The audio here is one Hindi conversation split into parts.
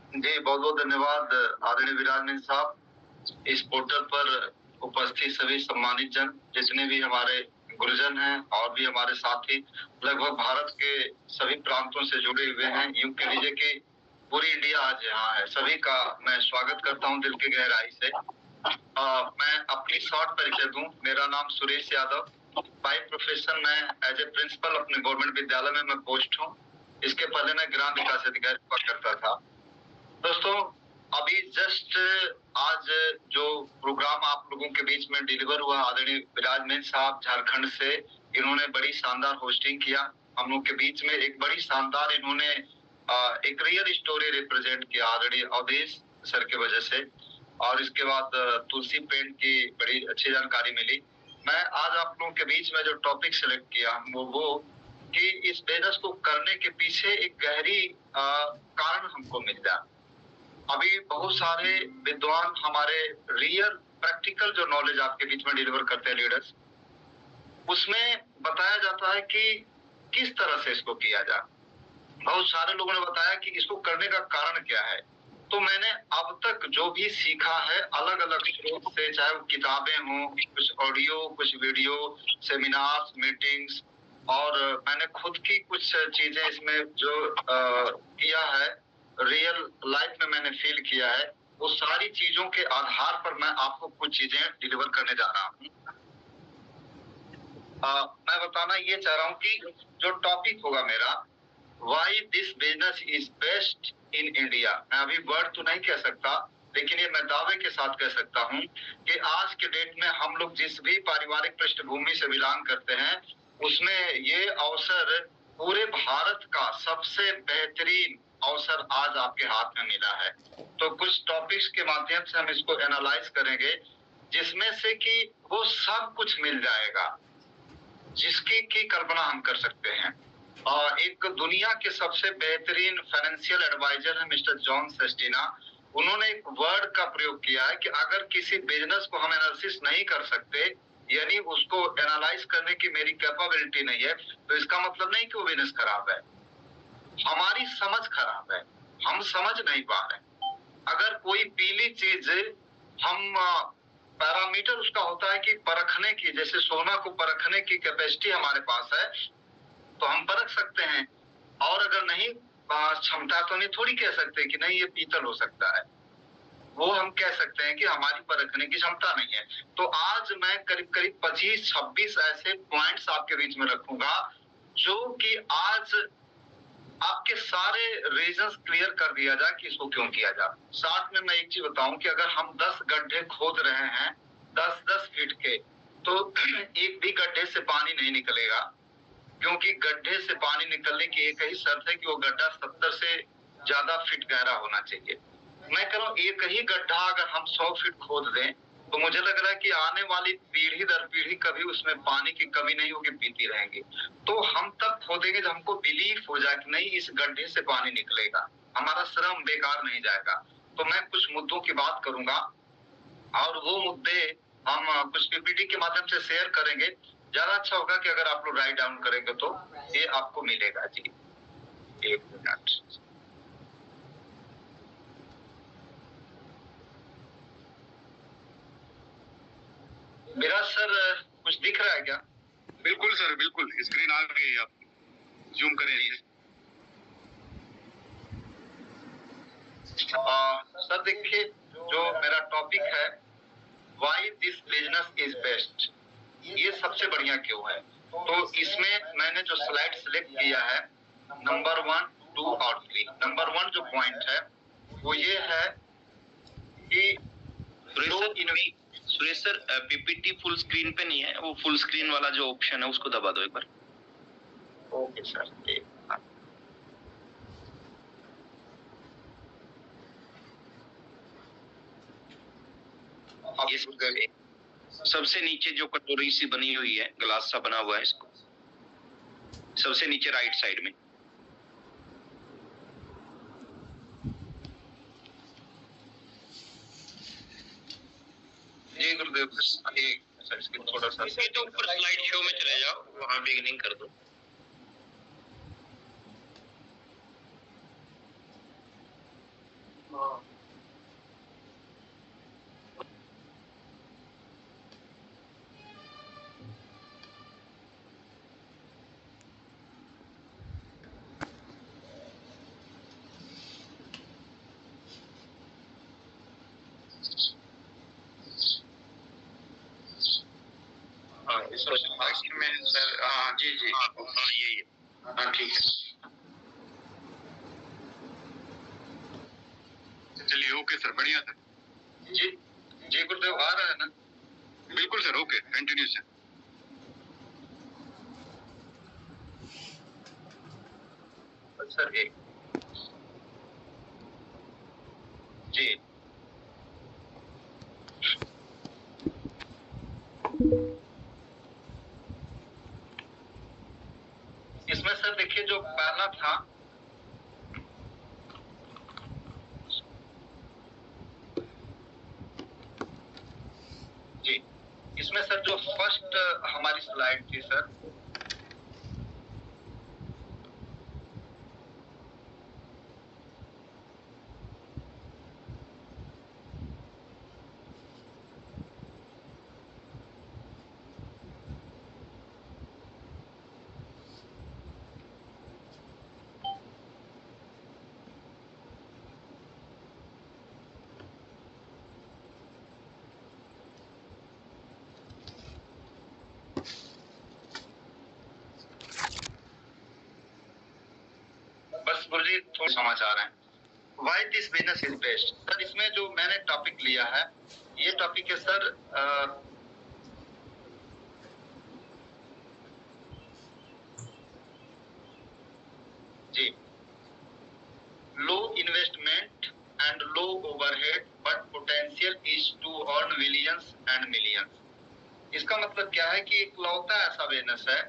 जी, बहुत-बहुत धन्यवाद आदरणीय विराजमान साहब। इस पोर्टल पर उपस्थित सभी सम्मानित जन, जितने भी हमारे गुरुजन हैं और भी हमारे साथी लगभग भारत के सभी प्रांतों से जुड़े हुए हैं। यूँ कह लीजिए कि पूरी इंडिया आज यहाँ है। सभी का मैं स्वागत करता हूँ दिल की गहराई से। मैं अपनी शॉर्ट परिचय दूँ। मेरा नाम सुरेश यादव। बाय प्रोफेशन मैं एज ए प्रिंसिपल अपने गवर्नमेंट विद्यालय में मैं पोस्ट हूँ। इसके पहले मैं ग्राम विकास अधिकारी हुआ करता था। दोस्तों, अभी जस्ट आज जो प्रोग्राम आप लोगों के बीच में डिलीवर हुआ, आदरणीय विराजमान साहब झारखंड से, इन्होंने बड़ी शानदार होस्टिंग किया। हम लोग के बीच में एक बड़ी शानदार इन्होंने एक रियल स्टोरी रिप्रेजेंट किया आदरणीय अवधेश सर की वजह से। और इसके बाद तुलसी पेंट की बड़ी अच्छी जानकारी मिली। मैं आज आप लोगों के बीच में जो टॉपिक सिलेक्ट किया वो कि इस बिजनेस को करने के पीछे एक गहरी कारण हमको मिल जाए। अभी बहुत सारे विद्वान हमारे रियल प्रैक्टिकल जो नॉलेज आपके बीच में डिलीवर करते हैं लीडर्स, उसमें बताया जाता है कि किस तरह से इसको किया जाए। बहुत सारे लोगों ने बताया कि इसको करने का कारण क्या है। तो मैंने अब तक जो भी सीखा है अलग अलग स्रोत से, चाहे वो किताबें हों, कुछ ऑडियो, कुछ वीडियो, सेमिनार्स, मीटिंग्स, और मैंने खुद की कुछ चीजें इसमें जो किया है, रियल लाइफ में मैंने फील किया है, वो सारी चीजों के आधार पर मैं आपको कुछ चीजें डिलीवर करने जा रहा हूँ। मैं बताना ये चाह रहा हूँ कि जो टॉपिक होगा मेरा, why this business is best in India. मैं अभी वर्ड तो नहीं कह सकता, लेकिन ये मैं दावे के साथ कह सकता हूँ कि आज के डेट में हम लोग जिस भी पारिवारिक पृष्ठभूमि से बिलोंग करते हैं, उसमें ये अवसर पूरे भारत का सबसे बेहतरीन अवसर आज आपके हाथ में मिला है। तो कुछ टॉपिक्स के माध्यम से हम इसको एनालाइज करेंगे, जिसमें से कि वो सब कुछ मिल जाएगा जिसकी की कल्पना हम कर सकते हैं। और एक दुनिया के सबसे बेहतरीन फाइनेंशियल एडवाइजर है मिस्टर जॉन सेस्टिना। उन्होंने एक वर्ड का प्रयोग किया है कि अगर किसी बिजनेस को हम एनालिसिस नहीं कर सकते, यानी उसको एनालाइज करने की मेरी कैपेबिलिटी नहीं है, तो इसका मतलब नहीं कि वो बिजनेस खराब है, हमारी समझ खराब है, हम समझ नहीं पा रहे। अगर कोई पीली चीज हम पैरामीटर उसका होता है कि परखने की, जैसे सोना को परखने की कैपेसिटी हमारे पास है तो हम परख सकते हैं, और अगर नहीं क्षमता तो नहीं थोड़ी कह सकते कि नहीं ये पीतल हो सकता है। वो हम कह सकते हैं कि हमारी परखने की क्षमता नहीं है। तो आज मैं करीब करीब 25-26 ऐसे पॉइंट्स आपके बीच में रखूंगा जो कि आज आपके सारे रीजंस क्लियर कर दिया जाए कि इसको क्यों किया जाए। साथ में मैं एक चीज बताऊं कि अगर हम 10 गड्ढे खोद रहे हैं 10-10 फीट के, तो एक भी गड्ढे से पानी नहीं निकलेगा, क्योंकि गड्ढे से पानी निकलने की एक ही शर्त है कि वो गड्ढा 70 से ज्यादा फीट गहरा होना चाहिए। मैं कह रहा हूँ एक ही गड्ढा अगर हम 100 फीट खोद दें, तो मुझे लग रहा है कि आने वाली पीढ़ी दर पीढ़ी कभी उसमें पानी की कमी नहीं होगी, पीती रहेंगी। तो हम तब खोदेंगे जब हमको बिलीफ हो जाए कि नहीं इस गड्ढे से पानी निकलेगा, हमारा श्रम बेकार नहीं जाएगा। तो मैं कुछ मुद्दों की बात करूंगा और वो मुद्दे हम कुछ पीपीटी के माध्यम से शेयर करेंगे। ज्यादा अच्छा होगा कि अगर आप लोग राइट डाउन करेंगे तो ये आपको मिलेगा। जी, एक मिनट। मेरा सर कुछ दिख रहा है क्या? बिल्कुल सर, बिल्कुल स्क्रीन आ गई है, आप जूम करें। सर देखिए, जो मेरा टॉपिक है why this business is best, ये सबसे बढ़िया क्यों है। तो इसमें मैंने जो स्लाइड सिलेक्ट किया है, नंबर 1, 2 और 3। नंबर 1 जो पॉइंट है वो ये है कि Suresh sir, PPT full screen पे नहीं है, वो फुल स्क्रीन वाला जो ऑप्शन है उसको दबा दो एक बार। ओके सर, ठीक। ये सबसे नीचे जो कटोरी सी बनी हुई है, ग्लास सा बना हुआ है, इसको सबसे नीचे राइट साइड में। जी गुरुदेव, सर इसके थोड़ा सा तो ऊपर स्लाइड शो में चले जाओ, वहां बिगिनिंग कर दो। में है सर। हाँ जी जी, यही है। हाँ ठीक है, चलिए ओके सर, बढ़िया सर। जी जी गुरुदेव आ रहा है ना? बिल्कुल sir, okay, continue sir. Sir एक जी इसमें सर देखिए जो पहला था जी, इसमें सर जो फर्स्ट हमारी स्लाइड थी सर, बस गुरुजी थोड़े समाचार हैं। Why this business is best? Sir इसमें जो मैंने टॉपिक लिया है, ये टॉपिक है sir ji, low investment and low overhead but potential is to earn millions and millions. इसका मतलब क्या है कि इकलौता ऐसा बिजनेस है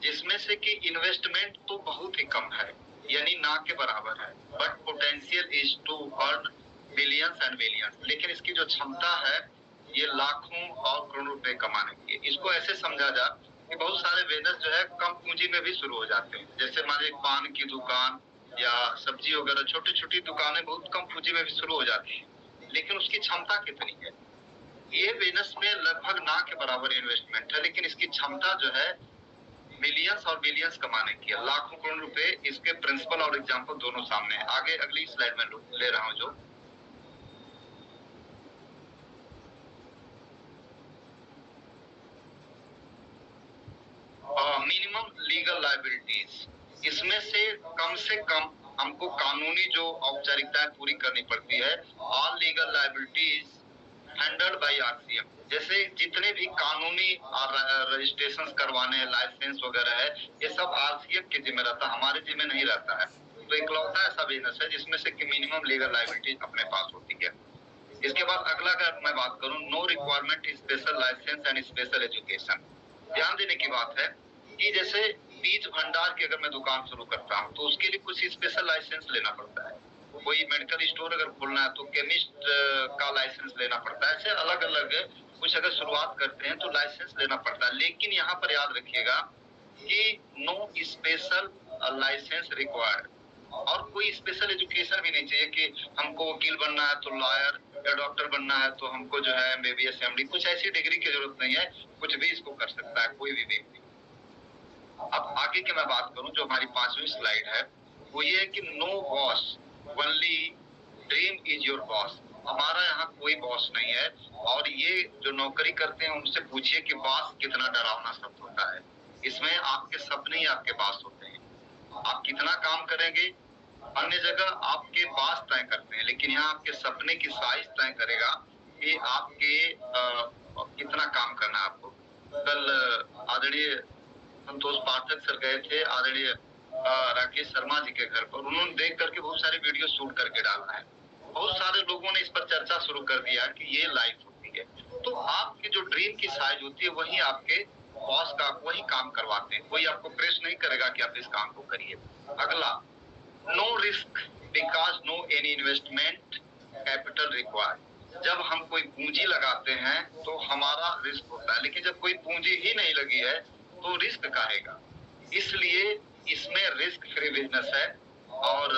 जिसमें से कि इन्वेस्टमेंट तो बहुत ही कम है, यानी ना के बराबर है, but potential is to earn billions and billions, लेकिन इसकी जो क्षमता है ये लाखों और करोड़ों रुपए कमाने की है। इसको ऐसे समझा जा कि बहुत सारे बिजनेस जो है कम पूंजी में भी शुरू हो जाते हैं, जैसे मान लीजिए पान की दुकान या सब्जी वगैरह छोटी छोटी दुकानें बहुत कम पूंजी में भी शुरू हो जाती है, लेकिन उसकी क्षमता कितनी है? ये बिजनेस में लगभग ना के बराबर इन्वेस्टमेंट है, लेकिन इसकी क्षमता जो है मिलियंस और बिलियंस कमाने की है, लाखों करोड़ रुपए। इसके प्रिंसिपल और एग्जाम्पल दोनों सामने है। आगे अगली स्लाइड में ले रहा हूं जो मिनिमम लीगल लायबिलिटीज, इसमें से कम हमको कानूनी जो औपचारिकताएं पूरी करनी पड़ती है। All legal liabilities handled by RCM, जैसे जितने भी कानूनी रजिस्ट्रेशन करवाने लाइसेंस वगैरह है, ये सब आरसीएम के जिम्मे रहता है, हमारे जिम्मे नहीं रहता है। तो इकलौता ऐसा बिजनेस है जिसमें से कि मिनिमम लीगल लायबिलिटीज अपने पास होती है। इसके बाद अगला अगर मैं बात करूं, no requirement special license and special education. ध्यान देने की बात है कि जैसे बीज भंडार की अगर मैं दुकान शुरू करता हूं तो उसके लिए कुछ स्पेशल लाइसेंस लेना पड़ता है। कोई मेडिकल स्टोर अगर खोलना है तो केमिस्ट का लाइसेंस लेना पड़ता है। ऐसे अलग अलग कुछ अगर शुरुआत करते हैं तो लाइसेंस लेना पड़ता है, लेकिन यहाँ पर याद रखिएगा कि नो स्पेशल लाइसेंस रिक्वायर्ड, और कोई स्पेशल एजुकेशन भी नहीं चाहिए कि हमको वकील बनना है तो लॉयर या डॉक्टर बनना है तो हमको जो है एमबीबीएस एमडी, कुछ ऐसी डिग्री की जरूरत नहीं है, कुछ भी इसको कर सकता है कोई भी व्यक्ति। अब आगे की मैं बात करूं, जो हमारी 5वीं स्लाइड है वो ये है कि no boss, only dream is your boss. हमारा यहाँ कोई बॉस नहीं है, और ये जो नौकरी करते हैं उनसे पूछिए कि बॉस कितना डरावना शब्द होता है। इसमें आपके सपने ही आपके बॉस होते हैं। आप कितना काम करेंगे अन्य जगह आपके बॉस तय करते हैं, लेकिन यहाँ आपके सपने की साइज तय करेगा कि आपके कितना काम करना है आपको। कल आदरणीय संतोष पाठक सर गए थे आदरणीय राकेश शर्मा जी के घर पर, उन्होंने देख करके बहुत सारे वीडियो शूट करके डाला है। बहुत सारे लोगों ने इस पर चर्चा शुरू कर दिया कि ये लाइफ होती है। तो आपकी जो ड्रीम की साइज होती है वही आपके बॉस का वही काम करवाते हैं, कोई आपको प्रेस नहीं करेगा कि आप इस काम को करिए। अगला, no risk because no any investment capital required. जब हम कोई पूंजी लगाते हैं तो हमारा रिस्क होता है, लेकिन जब कोई पूंजी ही नहीं लगी है तो रिस्क काहेगा। इसलिए इसमें रिस्क फ्री बिजनेस है। और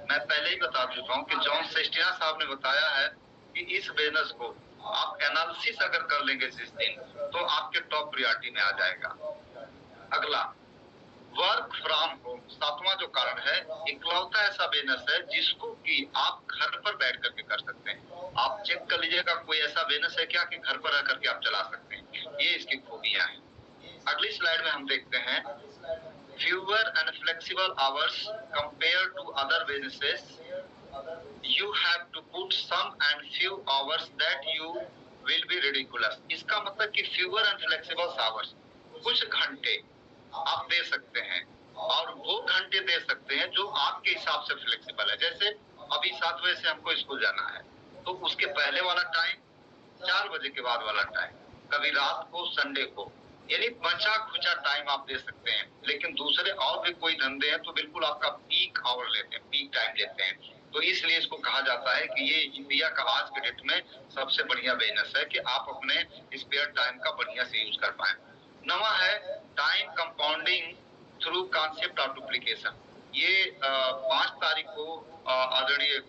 मैं पहले ही बता चुका हूं कि जॉन सेस्टिना साहब ने बताया है कि इस बिजनेस को आप एनालिसिस अगर कर लेंगे जिस दिन, तो आपके टॉप प्रायोरिटी में आ जाएगा। अगला, वर्क फ्रॉम होम, 7वां जो कारण है, इकलौता ऐसा बिजनेस है जिसको कि आप घर पर बैठ करके कर सकते हैं। आप चेक कर लीजिएगा कोई ऐसा बिजनेस है क्या कि घर पर रह करके आप चला सकते हैं। ये इसकी खूबियां हैं। अगली स्लाइड में हम देखते हैं fewer and flexible hours compared to other businesses. You have to put some and few hours that you will be ridiculous. इसका मतलब कि fewer and flexible hours, कुछ घंटे आप दे सकते हैं और वो घंटे दे सकते हैं जो आपके हिसाब से फ्लेक्सिबल है। जैसे अभी 7 बजे से हमको स्कूल जाना है तो उसके पहले वाला टाइम, 4 बजे के बाद वाला टाइम, कभी रात को, संडे को, यानी बचा खुचा टाइम आप दे सकते हैं। लेकिन दूसरे और भी कोई धंधे हैं तो बिल्कुल आपका पीक आवर लेते हैं, पीक टाइम लेते हैं। तो इसलिए इसको कहा जाता है कि ये इंडिया का आज के डेट में सबसे बढ़िया बिजनेस है कि आप अपने स्पेयर टाइम का बढ़िया से यूज कर पाए। नवा है time compounding through concept of duplication. ये 5 तारीख को आदरणीय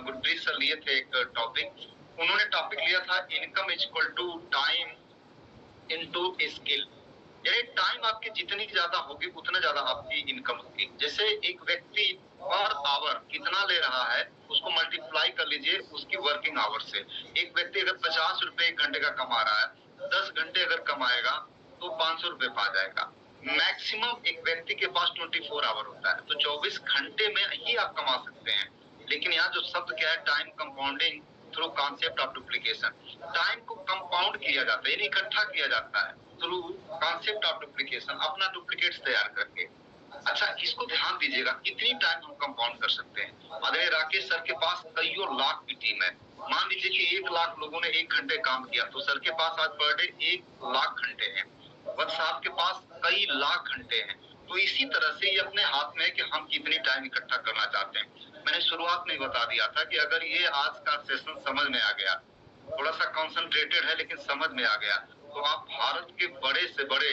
गुरप्रीत सर लिए थे एक टॉपिक। उन्होंने टॉपिक लिया था income is equal to time into skill, यानी टाइम आपकी जितनी ज्यादा होगी उतना ज्यादा आपकी इनकम होगी। जैसे एक व्यक्ति पर आवर कितना ले रहा है उसको मल्टीप्लाई कर लीजिए उसकी वर्किंग आवर से। एक व्यक्ति अगर 50 रुपए एक घंटे का कमा रहा है, 10 घंटे अगर कमाएगा तो 500 रुपए पा जाएगा। मैक्सिमम एक व्यक्ति के पास 24 आवर होता है, तो 24 घंटे में ही आप कमा सकते हैं। लेकिन यहाँ जो शब्द क्या है, time compounding through concept of duplication, time को कंपाउंड किया जाता है यानी इकट्ठा किया जाता है थ्रू कॉन्सेप्ट ऑफ डुप्लीकेशन, अपना डुप्लीकेट्स तैयार करके। अच्छा, इसको ध्यान दीजिएगा कितनी टाइम हम कंपाउंड कर सकते हैं। आदरणीय राकेश सर के पास कईयों लाख की टीम है। मान लीजिए कि 1 लाख लोगों ने 1 घंटे काम किया तो सर के पास आज पर डे 1 लाख घंटे हैं। वत्स साहब के पास कई लाख घंटे हैं। तो इसी तरह से ये अपने हाथ में है कि हम कितनी टाइम इकट्ठा करना चाहते हैं। मैंने शुरुआत में बता दिया था कि अगर ये आज का सेशन समझ में आ गया, थोड़ा सा कॉन्सेंट्रेटेड है लेकिन समझ में आ गया, तो आप भारत के बड़े से बड़े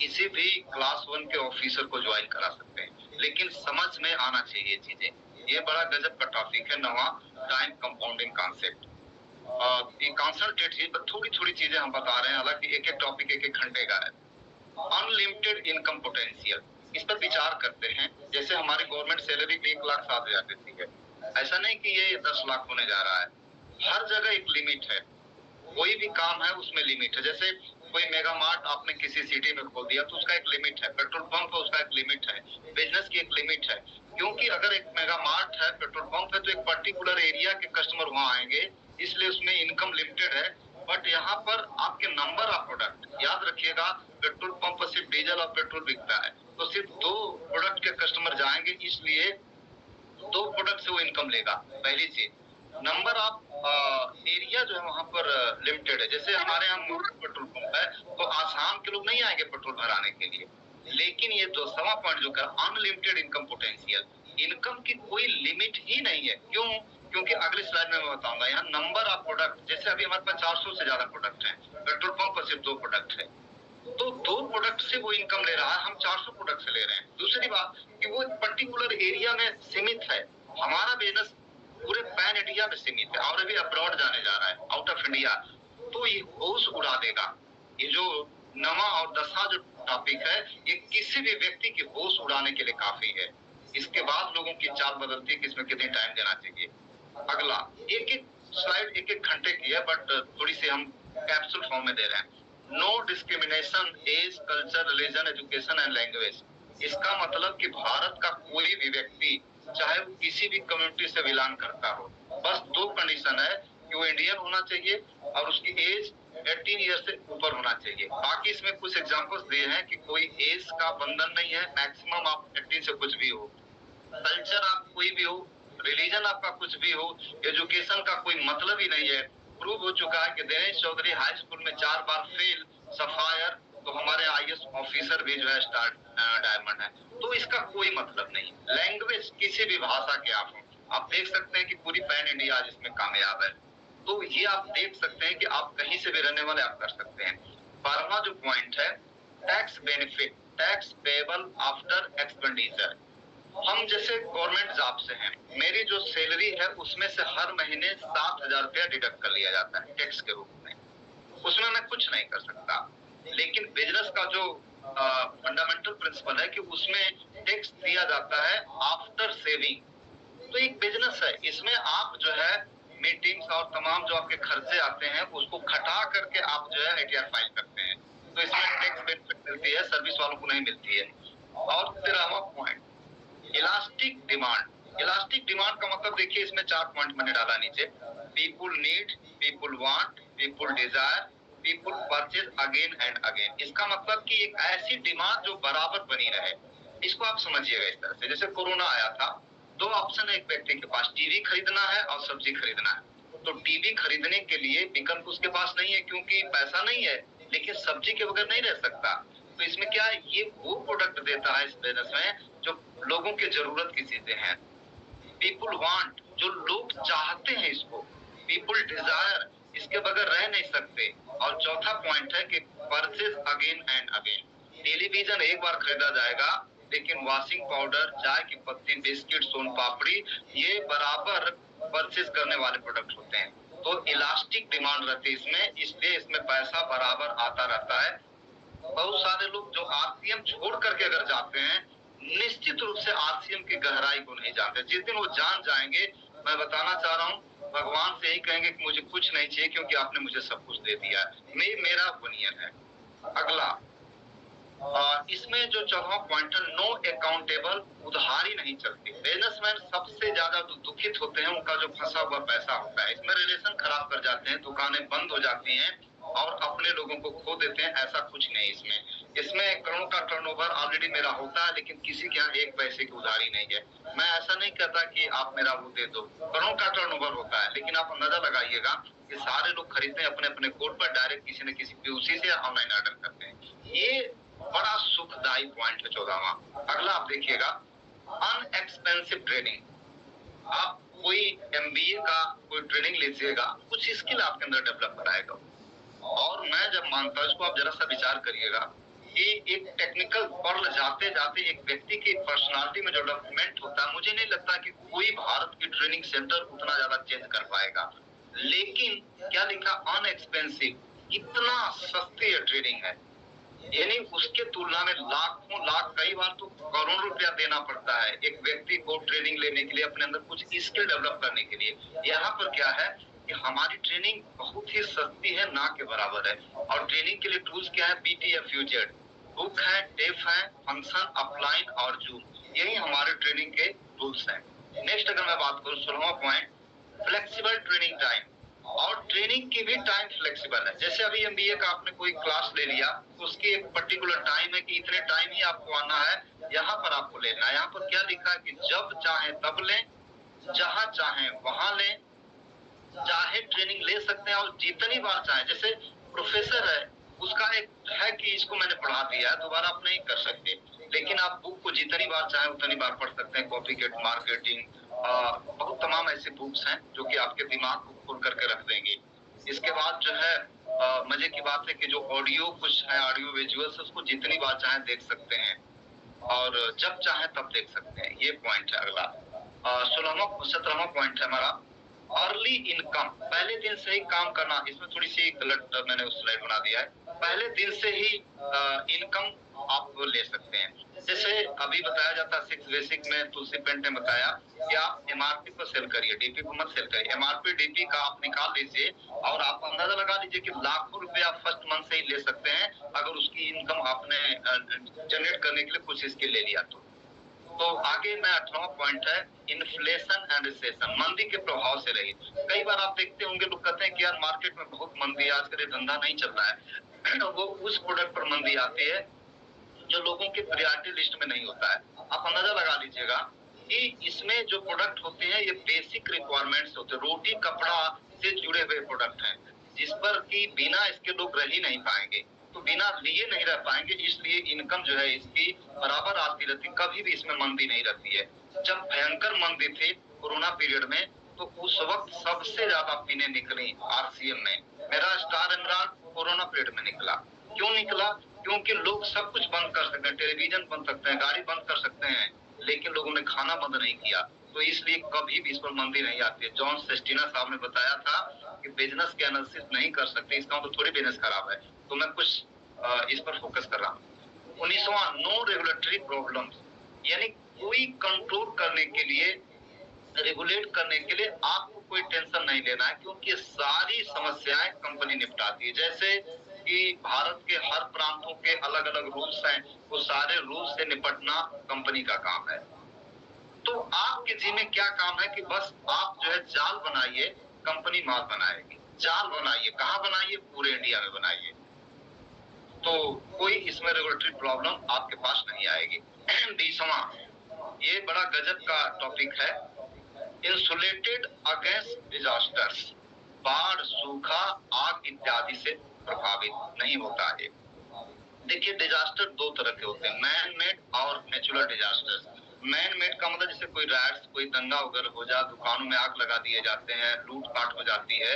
किसी भी क्लास 1 के ऑफिसर को ज्वाइन करा सकते हैं। लेकिन समझ में आना चाहिए चीजें। ये बड़ा गजब का टॉपिक है, नवा टाइम कंपाउंडिंग कॉन्सेप्ट। ये कॉन्सेंट्रेट थोड़ी थोड़ी चीजें हम बता रहे हैं, हालांकि एक एक टॉपिक एक एक घंटे का है। अनलिमिटेड इनकम पोटेंशियल, इस पर विचार करते हैं। जैसे हमारी गवर्नमेंट सैलरी 1,07,000 देती है, ऐसा नहीं कि ये 10 लाख होने जा रहा है। हर जगह एक लिमिट है, कोई भी काम है उसमें लिमिट है। जैसे कोई मेगा मार्ट आपने किसी सिटी में खोल दिया तो उसका एक लिमिट है, पेट्रोल पंप है उसका एक लिमिट है, बिजनेस की एक लिमिट है। क्योंकि अगर एक मेगा मार्ट है, पेट्रोल पंप है, तो एक पर्टिकुलर एरिया के कस्टमर वहां आएंगे, इसलिए उसमें इनकम लिमिटेड है। बट यहाँ पर आपके नंबर ऑफ प्रोडक्ट, याद रखिएगा पेट्रोल पंप पर सिर्फ डीजल और पेट्रोल बिकता है, तो सिर्फ 2 प्रोडक्ट के कस्टमर जाएंगे, इसलिए 2 प्रोडक्ट से वो इनकम लेगा। पहली चीज, नंबर ऑफ एरिया जो है वहां पर लिमिटेड है। जैसे हमारे यहाँ पेट्रोल पंप है तो आसाम के लोग नहीं आएंगे पेट्रोल भराने के लिए। लेकिन ये 2वां पॉइंट जो कर अनलिमिटेड इनकम पोटेंशियल, इनकम की कोई लिमिट ही नहीं है। क्यों? क्योंकि अगले स्लाइड में मैं बताऊंगा। यहाँ नंबर ऑफ प्रोडक्ट, जैसे अभी हमारे पास 400 से ज्यादा प्रोडक्ट है, पेट्रोल पंप पर सिर्फ 2 प्रोडक्ट है, तो 2 प्रोडक्ट से वो इनकम ले रहा है, हम 400 प्रोडक्ट से ले रहे हैं। दूसरी बात कि वो पर्टिकुलर एरिया में सीमित है, हमारा बिजनेस पूरे पैन इंडिया में सीमित है और अभी अब्रॉड जाने जा रहा है, आउट ऑफ इंडिया, तो ये होश उड़ा देगा। ये जो नवा और 10वां जो टॉपिक है, ये किसी भी व्यक्ति की होश उड़ाने के लिए काफी है। इसके बाद लोगों की चाल बदलती है कि इसमें कितनी टाइम देना चाहिए। अगला, एक एक स्लाइड एक एक घंटे की है, बट थोड़ी सी हम कैप्सूल फॉर्म में दे रहे हैं। No discrimination, age, culture, religion, education and language. इसका मतलब कि भारत का कोई भी व्यक्ति चाहे वो किसी भी कम्युनिटी से बिलोंग करता हो, बस 2 कंडीशन है कि वो इंडियन होना चाहिए और उसकी एज 18 ईयर से ऊपर होना चाहिए। बाकी इसमें कुछ एग्जांपल्स दिए हैं कि कोई एज का बंधन नहीं है, मैक्सिमम आप 18 से कुछ भी हो, कल्चर आप कोई भी हो, रिलीजन आपका कुछ भी हो, एजुकेशन का कोई मतलब ही नहीं है। प्रूव हो चुका है कि दिनेश चौधरी हाई स्कूल में 4 बार फेल, सफायर, तो हमारे IAS ऑफिसर भी जो है स्टार डायमंड है। तो इसका कोई मतलब नहीं। लैंग्वेज किसी भी भाषा के आप हो, आप देख सकते हैं कि पूरी पैन इंडिया आज इसमें कामयाब है। तो ये आप देख सकते हैं कि आप कहीं से भी रहने वाले आप कर सकते हैं। 12वां जो पॉइंट है, tax benefit, tax payable after expenditure. हम जैसे गवर्नमेंट जॉब से हैं, मेरी जो सैलरी है उसमें से हर महीने 7,000 रुपया डिडक्ट कर लिया जाता है टैक्स के रूप में, उसमें मैं कुछ नहीं कर सकता। लेकिन बिजनेस का जो फंडामेंटल प्रिंसिपल है कि उसमें टैक्स दिया जाता है आफ्टर सेविंग। तो एक बिजनेस है, इसमें आप जो है मीटिंग्स और तमाम जो आपके खर्चे आते हैं उसको घटा करके आप जो है ITR फाइल करते हैं। तो इसमें टैक्स बेनिफिट मिलती है, सर्विस वालों को नहीं मिलती है। और 13वां point elastic demand. Elastic demand का मतलब देखिए, इसमें 4 पॉइंट मैंने डाला नीचे। People need, people want, people desire, people purchase again and again. इसका मतलब कि एक ऐसी डिमांड जो बराबर बनी रहे। इसको आप समझिएगा इस तरह से, जैसे कोरोना आया था, 2 ऑप्शन है एक व्यक्ति के पास, टीवी खरीदना है और सब्जी खरीदना है। तो टीवी खरीदने के लिए विकल्प उसके पास नहीं है क्योंकि पैसा नहीं है, लेकिन सब्जी के बगैर नहीं रह सकता। तो इसमें क्या है, ये वो प्रोडक्ट देता है इस बिजनेस में जो लोगों की जरूरत की चीजें हैं। पीपुल वांट, जो लोग चाहते हैं इसको। पीपुल डिजायर, इसके बगैर रह नहीं सकते। और चौथा पॉइंट है कि purchase again and again. Television एक बार खरीदा जाएगा, लेकिन वॉशिंग पाउडर, चाय की पत्ती, बिस्किट, सोन पापड़ी, ये बराबर परचेज करने वाले प्रोडक्ट होते हैं। तो इलास्टिक डिमांड रहती है इसमें, इसलिए इसमें पैसा बराबर आता रहता है। बहुत सारे लोग जो आरसीएम छोड़ करके अगर जाते हैं, निश्चित रूप से आरसीएम की गहराई को नहीं जानते। जिस दिन वो जान जाएंगे, मैं बताना चाह रहा हूँ, भगवान से यही कहेंगे कि मुझे कुछ नहीं चाहिए क्योंकि आपने मुझे सब कुछ दे दिया है। मेरा ओपिनियन है। अगला इसमें जो 4वां पॉइंट है, नो अकाउंटेबल, उधारी नहीं चलती। बिजनेसमैन सबसे ज्यादा दुखित होते हैं, उनका जो फंसा हुआ पैसा होता है। इसमें रिलेशन खराब कर जाते हैं, दुकानें बंद हो जाती हैं और अपने लोगों को खो देते हैं। ऐसा कुछ नहीं इसमें करोड़ों का टर्नओवर ऑलरेडी मेरा होता है, लेकिन किसी के यहाँ 1 पैसे की उधारी नहीं है। मैं ऐसा नहीं कहता कि आप मेरा वो दे दो, करोड़ों का टर्नओवर होता है, लेकिन आप अंदाजा लगाइएगा कि सारे लोग खरीदते हैं अपने अपने कोड पर, डायरेक्ट किसी न किसी पीयूसी से ऑनलाइन ऑर्डर करते हैं। ये बड़ा सुखदायी पॉइंट है 14वां। अगला आप देखिएगा, अनएक्सपेंसिव ट्रेनिंग। आप कोई एमबीए का कोई ट्रेनिंग लीजिएगा, कुछ स्किल आपके अंदर डेवलप कराएगा। और मैं जब मानता हूँ, इसको आप जरा सा विचार करिएगा कि एक टेक्निकल पर्ल जाते जाते एक व्यक्ति की पर्सनालिटी में जो डेवलपमेंट होता है, मुझे नहीं लगता कि कोई भारत की ट्रेनिंग सेंटर उतना ज्यादा चेंज कर पाएगा। लेकिन क्या लिखा, अनएक्सपेंसिव, इतना सस्ती ट्रेनिंग है, यानी उसके तुलना में लाखों लाख, कई बार तो करोड़ रुपया देना पड़ता है एक व्यक्ति को ट्रेनिंग लेने के लिए, अपने अंदर कुछ स्किल डेवलप करने के लिए। यहाँ पर क्या है कि हमारी ट्रेनिंग बहुत ही सस्ती है, ना के बराबर है। और ट्रेनिंग के लिए टूल्स क्या है, PTFUZ, बुक है, टेप है, फंक्शन, अपलाइन और जूम, यही हमारे ट्रेनिंग के टूल्स हैं। नेक्स्ट अगर मैं बात करूँ 16वां पॉइंट, फ्लेक्सिबल ट्रेनिंग टाइम। और ट्रेनिंग की भी टाइम फ्लेक्सिबल है। जैसे अभी एमबीए का आपने कोई क्लास ले लिया, उसकी एक पर्टिकुलर टाइम है कि इतने टाइम ही आपको आना है, यहाँ पर आपको लेना है। यहाँ पर क्या लिखा है कि जब चाहे तब लें, जहां चाहे वहां लें, चाहे ट्रेनिंग ले सकते हैं और जितनी बार चाहे। जैसे प्रोफेसर है, उसका एक है कि इसको मैंने पढ़ा दिया है, दोबारा आप नहीं कर सकते, लेकिन आप बुक को जितनी बार चाहे उतनी बार पढ़ सकते हैं। कॉपी केट मार्केटिंग, बहुत तमाम ऐसे बुक्स हैं जो कि आपके दिमाग को खोल करके रख देंगे। इसके बाद जो है मजे की बात है कि जो ऑडियो कुछ है, ऑडियो विजुअल्स, उसको जितनी बार चाहे देख सकते हैं और जब चाहे तब देख सकते हैं। ये पॉइंट है अगला। 17वां पॉइंट है हमारा, अर्ली इनकम। पहले दिन से ही काम करना। इसमें थोड़ी सी गलत मैंने उस स्लाइड बना दिया है, पहले दिन से ही इनकम आप ले सकते हैं। जैसे अभी बताया जाता है 6 बेसिक में, तुलसी पेंट ने बताया कि आप एमआरपी पर सेल करिए, डीपी पर मत सेल करिए। एमआरपी डीपी का आप निकाल लीजिए और आप अंदाजा लगा लीजिए कि लाखों रुपए आप फर्स्ट मंथ से ही ले सकते हैं, अगर उसकी इनकम आपने जनरेट करने के लिए कुछ स्किल ले लिया तो आगे मैं 18वां पॉइंट है, इन्फ्लेशन एंड रिसेशन, मंदी के प्रभाव से रही। कई बार आप देखते होंगे लोग कहते हैं कि यार मार्केट में बहुत मंदी है, आजकल ये धंधा नहीं चल रहा है। वो उस प्रोडक्ट पर मंदी आती है जो लोगों के प्रायोरिटी लिस्ट में नहीं होता है। आप अंदाजा लगा लीजिएगा कि इसमें जो प्रोडक्ट होते हैं ये बेसिक रिक्वायरमेंट्स होते हैं, रोटी कपड़ा से जुड़े हुए प्रोडक्ट हैं, जिस पर कि बिना इसके लोग रह ही नहीं पाएंगे, तो बिना लिए नहीं रह पाएंगे। इसलिए इनकम जो है इसकी बराबर आती रहती, कभी भी इसमें मंदी नहीं रहती है। जब भयंकर मंदी थी कोरोना पीरियड में, तो उस वक्त सबसे ज्यादा पीने निकली आरसीएम में। मेरा स्टार इमरान कोरोना पीरियड में निकला। क्यों निकला? क्योंकि लोग सब कुछ बंद कर सकते हैं, टेलीविजन बंद सकते हैं, गाड़ी बंद कर सकते हैं, लेकिन लोगों ने खाना बंद नहीं किया। तो इसलिए कभी भी इस पर मंदी नहीं आती है। जॉन सेस्टिना साहब ने बताया था कि बिजनेस के एनालिसिस नहीं कर सकते, इसका मतलब थोड़ी बिजनेस खराब है। तो मैं कुछ इस पर फोकस कर रहा हूँ। 19वां, नो रेगुलेटरी प्रॉब्लम्स, यानी कोई कंट्रोल करने के लिए, रेगुलेट करने के लिए आपको कोई टेंशन नहीं लेना है, क्योंकि सारी समस्याएं कंपनी निपटाती है। जैसे कि भारत के हर प्रांतों के अलग अलग रूल्स हैं, वो सारे रूल्स से निपटना कंपनी का काम है। तो आपके जिम्मे क्या काम है कि बस आप जो है जाल बनाइए, कंपनी माल बनाएगी। जाल बनाइए, कहाँ बनाइए? पूरे इंडिया में बनाइए, तो कोई इसमें रेगुलेटरी प्रॉब्लम आपके पास नहीं आएगी। 20वां, ये बड़ा गजब का टॉपिक है, इंसुलेटेड अगेंस्ट डिजास्टर्स। बाढ़, सूखा, आग इत्यादि से प्रभावित नहीं होता है। देखिए, डिजास्टर दो तरह के होते हैं, मैन मेड और नेचुरल डिजास्टर्स। मैन मेड का मतलब जैसे कोई राइट्स, कोई दंगा वगैरह हो जा, दुकानों में आग लगा दिए जाते हैं, लूट पाट हो जाती है,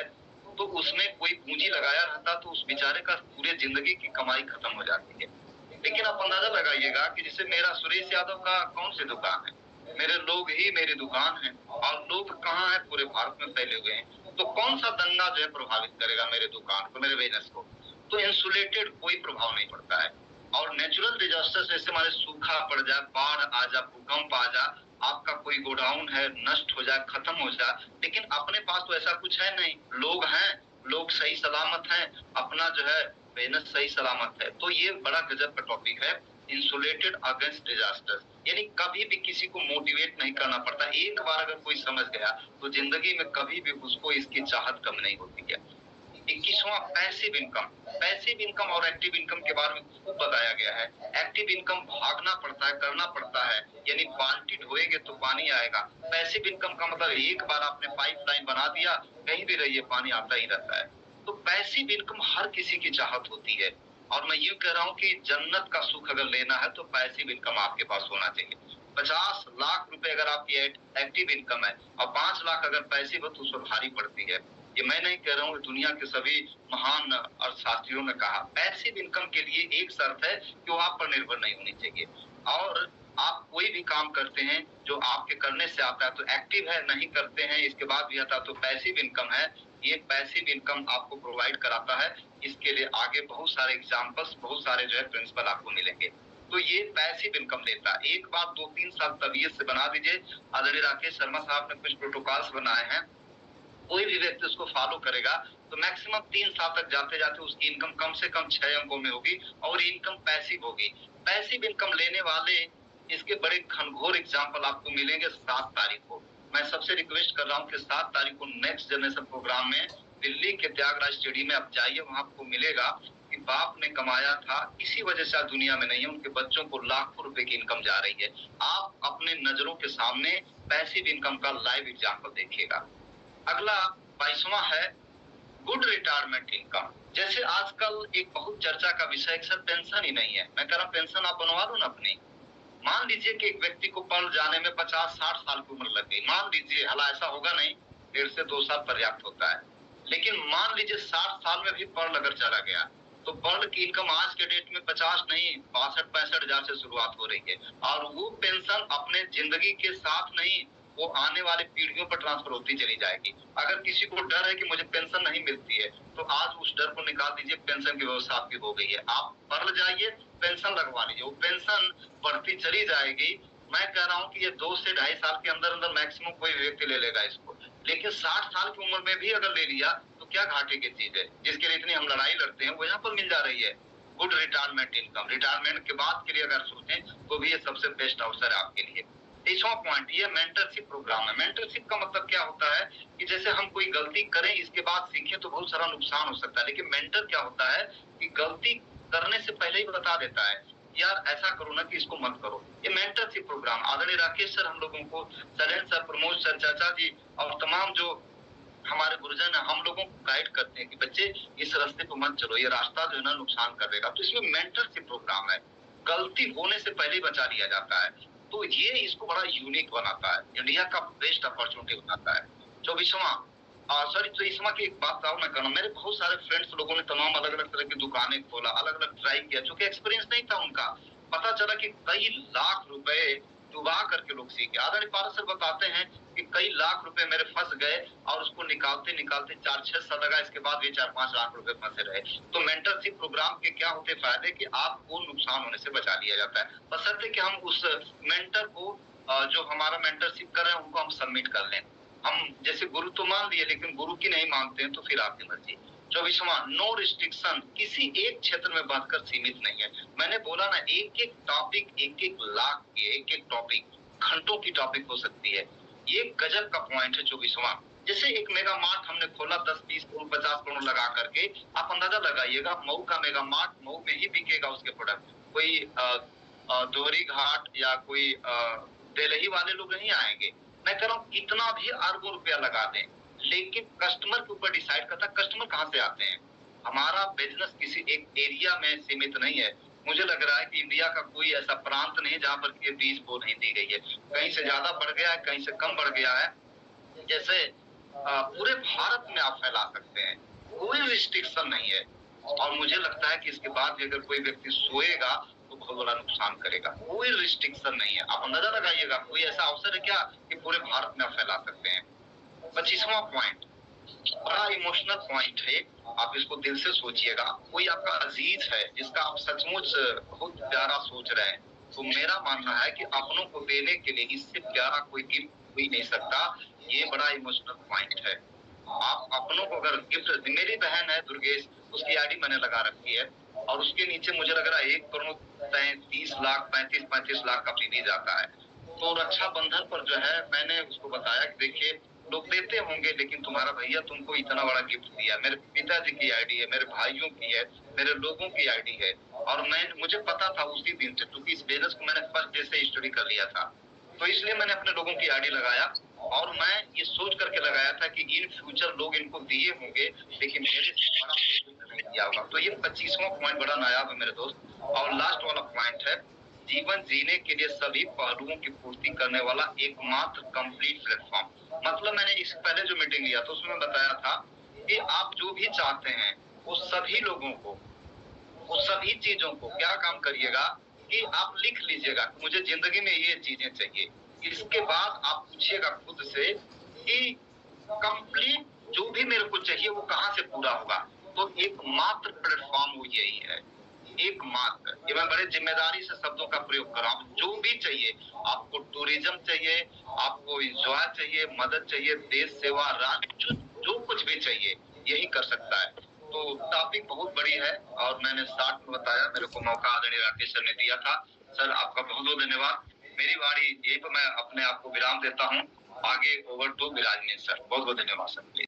तो उसमें कोई पूंजी लगाया रहता तो उस बेचारे का पूरे जिंदगी की कमाई खत्म हो जाती है। लेकिन आप अंदाजा लगाइएगा कि जैसे मेरा सुरेश यादव का कौन सी दुकान है, मेरे लोग ही मेरी दुकान है, और लोग कहाँ है? पूरे भारत में फैले हुए हैं। तो कौन सा दंगा जो है प्रभावित करेगा मेरे दुकान को, मेरे बिजनेस को? तो इंसुलेटेड कोई प्रभाव नहीं पड़ता है। और नेचुरल डिजास्टर जैसे हमारे सूखा पड़ जाए, बाढ़ आ जा, भूकंप आ जा, आपका कोई गोडाउन है नष्ट हो जाए, खत्म हो जाए, लेकिन अपने पास तो ऐसा कुछ है नहीं, लोग हैं, लोग सही सलामत हैं, अपना जो है बिजनेस सही सलामत है। तो ये बड़ा गजब का टॉपिक है, इंसुलेटेड अगेंस्ट डिजास्टर। यानी कभी भी किसी को मोटिवेट नहीं करना पड़ता। एक बार अगर कोई समझ गया तो जिंदगी में कभी भी उसको इसकी चाहत कम नहीं होती है। 21वां, पैसिव इनकम। पैसिव इनकम और एक्टिव इनकम के बारे में खूब बताया गया है। एक्टिव इनकम भागना पड़ता है, करना पड़ता है, यानी बाल्टी ढोएंगे तो पानी आएगा। पैसिव इनकम का मतलब एक बार आपने पाइपलाइन बना दिया, कहीं भी रहिए पानी आता ही रहता है। तो पैसिव इनकम हर किसी की चाहत होती है, और मैं यूं कह रहा हूं कि जन्नत का सुख अगर लेना है तो पैसिव इनकम आपके पास होना चाहिए। 50 लाख रुपए अगर आपकी एक्टिव इनकम है और 5 लाख अगर पैसिव हो तो उसमें भारी पड़ती है। ये मैं नहीं कह रहा हूँ, दुनिया के सभी महान अर्थशास्त्रियों ने कहा। पैसिव इनकम के लिए एक शर्त है कि वो आप पर निर्भर नहीं होनी चाहिए, और आप कोई भी काम करते हैं जो आपके करने से आता है तो एक्टिव है, नहीं करते हैं इसके बाद भी आता तो पैसिव इनकम है। ये पैसिव इनकम आपको प्रोवाइड कराता है। इसके लिए आगे बहुत सारे एग्जाम्पल्स, बहुत सारे जो है प्रिंसिपल आपको मिलेंगे। तो ये पैसिव इनकम देता है। एक बार 2-3 साल तबीयत से बना दीजिए। आदरणीय राकेश शर्मा साहब ने कुछ प्रोटोकॉल्स बनाए हैं, कोई भी व्यक्ति उसको फॉलो करेगा तो मैक्सिमम 3 साल तक जाते जाते उसकी इनकम कम से कम 6 अंकों में होगी, और इनकम पैसिव होगी। पैसिव इनकम लेने वाले इसके बड़े घनघोर एग्जाम्पल आपको मिलेंगे 7 तारीख को। मैं सबसे रिक्वेस्ट कर रहा हूँ कि 7 तारीख को नेक्स्ट जनरेशन प्रोग्राम में दिल्ली के त्यागराज स्टेडियम में आप जाइए, वहां आपको मिलेगा कि बाप ने कमाया था, इसी वजह से आज दुनिया में नहीं है, उनके बच्चों को लाखों रुपए की इनकम जा रही है। आप अपने नजरों के सामने पैसिव इनकम का लाइव एग्जाम्पल देखिएगा। अगला 22वां है गुड रिटायरमेंट इनकम। जैसे आजकल एक बहुत चर्चा का विषय है, सर पेंशन ही नहीं है। मैं कह रहा हूं पेंशन आप बनवा लो ना अपनी। मान लीजिए कि एक व्यक्ति को पढ़ जाने में 50-60 साल की उम्र लग गई, मान लीजिए, हालांकि ऐसा होगा नहीं, 1.5 से 2 साल पर्याप्त होता है, लेकिन मान लीजिए 60 साल में भी पढ़ अगर चला गया तो पढ़ की इनकम आज के डेट में 50 नहीं 62-65 हजार से शुरुआत हो रही है, और वो पेंशन अपने जिंदगी के साथ नहीं, वो आने वाले पीढ़ियों पर ट्रांसफर होती चली जाएगी। अगर किसी को डर है कि मुझे पेंशन नहीं मिलती है तो आज उस डर को निकाल दीजिए, पेंशन की व्यवस्था आपकी हो गई है। आप पढ़ जाइए, पेंशन लगवा लीजिए, वो पेंशन बढ़ती चली जाएगी। मैं कह रहा हूँ कि ये 2 से 2.5 साल के अंदर अंदर मैक्सिमम कोई व्यक्ति ले लेगा इसको, लेकिन 60 साल की उम्र में भी अगर ले लिया तो क्या घाटे की चीज है, जिसके लिए इतनी हम लड़ाई लड़ते हैं वो यहाँ पर मिल जा रही है। गुड रिटायरमेंट इनकम, रिटायरमेंट के बाद के लिए अगर सोचें तो भी ये सबसे बेस्ट अवसर है आपके लिए। 23वां पॉइंट, ये मेंटरशिप प्रोग्राम है। मेंटरशिप का मतलब क्या होता है कि जैसे हम कोई गलती करें इसके बाद सीखें तो बहुत सारा नुकसान हो सकता है, लेकिन मेंटर क्या होता है कि गलती करने से पहले ही बता देता है, यार ऐसा करो ना कि इसको मत करो। ये मेंटरशिप प्रोग्राम आदरणीय राकेश सर हम लोगों को, शैलेंद्र सर, प्रमोद सर, चाचा जी और तमाम जो हमारे गुरुजन है, हम लोगों को गाइड करते हैं कि बच्चे इस रास्ते पर मत चलो, ये रास्ता जो है ना नुकसान कर देगा। तो इसमें मेंटरशिप प्रोग्राम है, गलती होने से पहले बचा लिया जाता है। तो ये इसको बड़ा यूनिक बनाता है, इंडिया का बेस्ट अपॉर्चुनिटी बनाता है। 24वां, सॉरी 23वां की एक बात बताऊं मैं कहूँ, मेरे बहुत सारे फ्रेंड्स लोगों ने तमाम अलग अलग तरह की दुकानें खोला, अलग अलग ट्राई किया, चूंकि एक्सपीरियंस नहीं था उनका। पता चला कि कई लाख रुपए डुबा करके लोग सीखे। आदरणीय पारस सर बताते हैं कि कई लाख रुपए मेरे फंस गए और उसको निकालते निकालते 4-6 साल लगा, इसके बाद भी 4-5 लाख रुपए फंसे रहे। तो मेंटरशिप प्रोग्राम के क्या होते फायदे कि आपको नुकसान होने से बचा लिया जाता है, बशर्ते कि हम उस मेंटर को जो हमारा मेंटरशिप कर रहे हैं उनको हम सबमिट कर लें। हम जैसे गुरु तो मान लिए लेकिन गुरु की नहीं मानते हैं तो फिर आपकी मर्जी। 24वां, नो रिस्ट्रिक्शन, किसी एक क्षेत्र में बांधकर सीमित नहीं है। मैंने बोला ना, एक एक टॉपिक, एक एक लाख की, एक एक टॉपिक घंटों की टॉपिक हो सकती है। ये गजब का पॉइंट है 24वां। जैसे एक मेगा मार्ट हमने खोला 10, 20 करोड़, 50 करोड़ लगा करके, आप अंदाजा लगाइएगा मऊ का मेगा मार्ट, मऊ में ही बिकेगा उसके प्रोडक्ट। कोई दोहरी घाट या कोई दिल्ली वाले लोग नहीं आएंगे। मैं कह रहा हूँ कितना भी अरबों रुपया लगा दें, लेकिन कस्टमर के ऊपर डिसाइड करता है कस्टमर कहाँ से आते हैं। हमारा बिजनेस किसी एक एरिया में सीमित नहीं है। मुझे लग रहा है कि इंडिया का कोई ऐसा प्रांत नहीं जहाँ पर ये बीज बो नहीं दी गई है। कहीं से ज्यादा बढ़ गया है, कहीं से कम बढ़ गया है। जैसे पूरे भारत में आप फैला सकते हैं, कोई रिस्ट्रिक्शन नहीं है। और मुझे लगता है कि इसके बाद भी अगर कोई व्यक्ति सोएगा तो बहुत बड़ा नुकसान करेगा। कोई रिस्ट्रिक्शन नहीं है, आप अंदाजा लगाइएगा। कोई ऐसा अवसर है क्या कि पूरे भारत में आप फैला सकते हैं। 25वां पॉइंट बड़ा इमोशनल पॉइंट है, आप इसको दिल से सोचिएगा। कोई आपका अजीज है जिसका आप सचमुच बहुत प्यारा सोच रहे हैं, तो मेरा मानना है कि अपनों को देने के लिए इससे प्यारा कोई गिफ्ट हो ही नहीं सकता। ये बड़ा इमोशनल पॉइंट है। आप अपनों को अगर गिफ्ट, मेरी बहन है दुर्गेश, उसकी आईडी मैंने लगा रखी है और उसके नीचे मुझे लग रहा है 1 करोड़ 30 लाख 35 लाख का पीवी जाता है। तो रक्षाबंधन पर जो है मैंने उसको बताया कि देखिए लोग देते होंगे, लेकिन तुम्हारा भैया तुमको इतना बड़ा गिफ्ट दिया। मेरे पिताजी की आईडी है, मेरे भाइयों की है, मेरे लोगों की आईडी है। और मुझे पता था उसी दिन से, क्योंकि इस बिजनेस को मैंने फर्स्ट डे से स्टडी कर लिया था, तो इसलिए मैंने अपने लोगों की आईडी लगाया। और मैं ये सोच करके लगाया था कि इन फ्यूचर लोग इनको दिए होंगे, लेकिन मेरे से बड़ा कोई गिफ्ट नहीं दिया होगा। तो ये 25वां पॉइंट बड़ा नायाब है मेरे दोस्त। और लास्ट वाला पॉइंट है, जीवन जीने के लिए सभी पहलुओं की पूर्ति करने वाला एकमात्र कंप्लीट प्लेटफॉर्म। मतलब मैंने इससे पहले जो मीटिंग लिया था उसमें बताया था कि आप जो भी चाहते हैं वो सभी लोगों को, वो सभी चीजों को क्या काम करिएगा कि आप लिख लीजिएगा कि मुझे जिंदगी में ये चीजें चाहिए। इसके बाद आप पूछिएगा खुद से कि कंप्लीट जो भी मेरे को चाहिए वो कहाँ से पूरा होगा। तो एकमात्र प्लेटफॉर्म वो यही है, एकमात्र। ये मैं बड़े जिम्मेदारी से शब्दों का प्रयोग कर रहा हूँ। जो भी चाहिए आपको, टूरिज्म चाहिए, आपको इंजॉय चाहिए, मदद चाहिए, देश सेवा, राष्ट्र, जो कुछ भी चाहिए यही कर सकता है। तो टॉपिक बहुत बड़ी है और मैंने स्टार्ट में बताया, मेरे को मौका आदरणीय राकेश सर ने दिया था। सर आपका बहुत बहुत धन्यवाद। मेरी बारी यही पर मैं अपने आप को विराम देता हूँ। आगे ओवर टू विराजनीय सर। बहुत बहुत धन्यवाद सर।